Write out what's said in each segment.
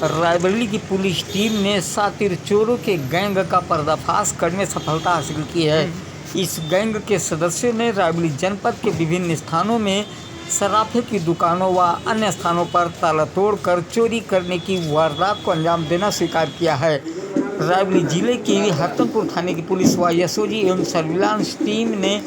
रायबरेली की police team ने शातिर चोरों के गैंग का पर्दाफाश करने में सफलता हासिल की है। इस गैंग के सदस्यों ने रायबरेली जनपद के विभिन्न स्थानों में सराफे की दुकानों व अन्य स्थानों पर ताला तोड़कर चोरी करने की वारदात को अंजाम देना स्वीकार किया है। रायबरेली जिले की हरतनपुर थाने की पुलिस व एसओजी एवं सर्विलांस टीम ने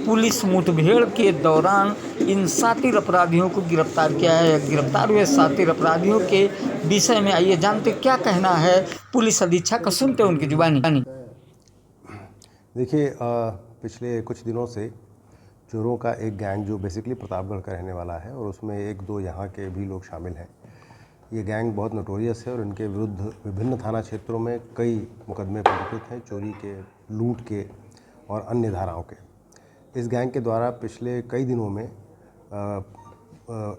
पुलिस मुठभेड़ के दौरान इन शातिर अपराधियों को गिरफ्तार किया है। गिरफ्तार हुए शातिर अपराधियों के विषय में आइए जानते क्या कहना है पुलिस अधीक्षक, सुनते उनकी जुबानी। देखिए, पिछले कुछ दिनों से चोरों का एक गैंग जो बेसिकली प्रतापगढ़ का रहने वाला है और उसमें एक दो यहाँ के भी लोग शामिल हैं। ये गैंग बहुत नोटोरियस है और इनके विरुद्ध विभिन्न थाना क्षेत्रों में कई मुकदमे पंजीकृत हैं, चोरी के, लूट के और अन्य धाराओं के। इस गैंग के द्वारा पिछले कई दिनों में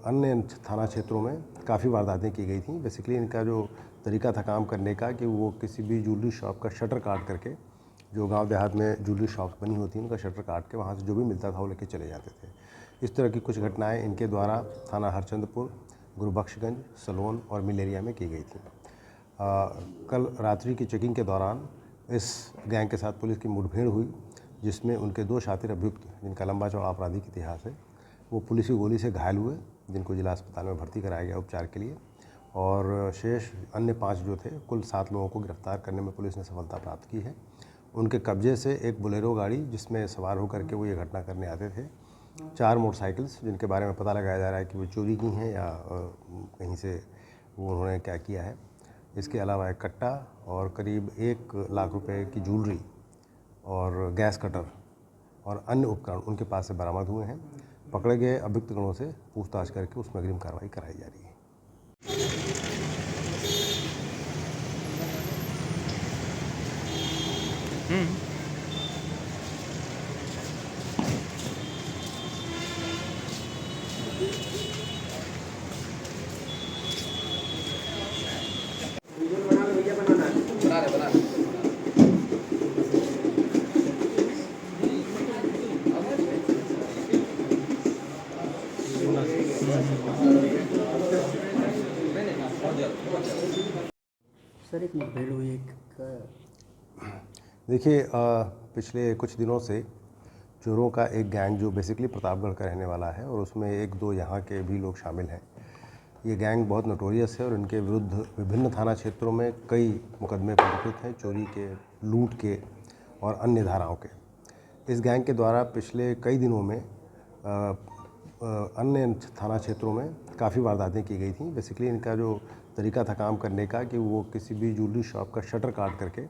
अन्य थाना क्षेत्रों में काफ़ी वारदातें की गई थी। बेसिकली इनका जो तरीका था काम करने का कि वो किसी भी ज्वेलरी शॉप का शटर काट करके, जो गांव देहात में ज्वेलरी शॉप्स बनी होती हैं उनका शटर काट के वहाँ से जो भी मिलता था वो लेके चले जाते थे। इस तरह की कुछ घटनाएं इनके द्वारा थाना हरचंदपुर, गुरुबख्शगंज, सलोन और मिल एरिया में की गई थी। कल रात्रि की चेकिंग के दौरान इस गैंग के साथ पुलिस की मुठभेड़ हुई, जिसमें उनके दो शातिर अभियुक्त जिनका लंबा चौड़ा आपराधिक इतिहास है वो पुलिस की गोली से घायल हुए, जिनको जिला अस्पताल में भर्ती कराया गया उपचार के लिए। और शेष अन्य 5 जो थे, कुल 7 लोगों को गिरफ्तार करने में पुलिस ने सफलता प्राप्त की है। उनके कब्जे से एक बोलेरो गाड़ी जिसमें सवार होकर के वो ये घटना करने आते थे, 4 मोटरसाइकिल्स जिनके बारे में पता लगाया जा रहा है कि वो चोरी की हैं या कहीं से वो उन्होंने क्या किया है। इसके अलावा एक कट्टा और करीब 1 लाख रुपए की ज्वेलरी और गैस कटर और अन्य उपकरण उनके पास से बरामद हुए हैं। पकड़े गए अभियुक्त गणों से पूछताछ करके उसमें अग्रिम कार्रवाई कराई जा रही है। सर, एक मुठभेड़ हुई एक देखिए, पिछले कुछ दिनों से चोरों का एक गैंग जो बेसिकली प्रतापगढ़ का रहने वाला है और उसमें एक दो यहाँ के भी लोग शामिल हैं। ये गैंग बहुत नोटोरियस है और इनके विरुद्ध विभिन्न थाना क्षेत्रों में कई मुकदमे पंजीकृत हैं, चोरी के, लूट के और अन्य धाराओं के। इस गैंग के द्वारा पिछले कई दिनों में अन्य थाना क्षेत्रों में काफ़ी वारदातें की गई थी। बेसिकली इनका जो तरीका था काम करने का कि वो किसी भी ज्वेलरी शॉप का शटर काट करके,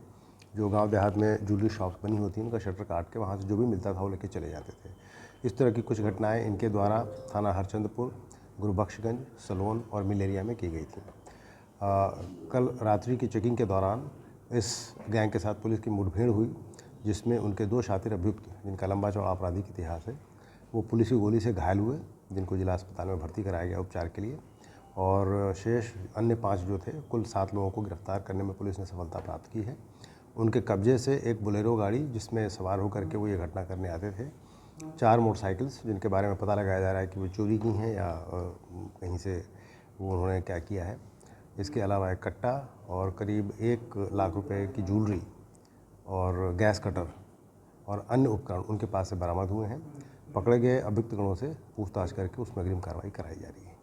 जो गांव देहात में ज्वेलरी शॉप्स बनी होती हैं उनका शटर काट के वहाँ से जो भी मिलता था वो लेके चले जाते थे। इस तरह की कुछ घटनाएं इनके द्वारा थाना हरचंदपुर, गुरुबख्शगंज, सलोन और मिल एरिया में की गई थी। कल रात्रि की चेकिंग के दौरान इस गैंग के साथ पुलिस की मुठभेड़ हुई, जिसमें उनके दो शातिर अभियुक्त जिनका लंबा चौड़ा आपराधिक इतिहास है वो पुलिस की गोली से घायल हुए, जिनको जिला अस्पताल में भर्ती कराया गया उपचार के लिए। और शेष अन्य 5 जो थे, कुल 7 लोगों को गिरफ्तार करने में पुलिस ने सफलता प्राप्त की है। उनके कब्जे से एक बोलेरो गाड़ी जिसमें सवार होकर के वो ये घटना करने आते थे, 4 मोटरसाइकिल्स जिनके बारे में पता लगाया जा रहा है कि वो चोरी की हैं या कहीं से वो उन्होंने क्या किया है। इसके अलावा एक कट्टा और करीब 1 लाख रुपए की ज्वेलरी और गैस कटर और अन्य उपकरण उनके पास से बरामद हुए हैं। पकड़े गए अभियुक्त गणों से पूछताछ करके उसमें अग्रिम कार्रवाई कराई जा रही है।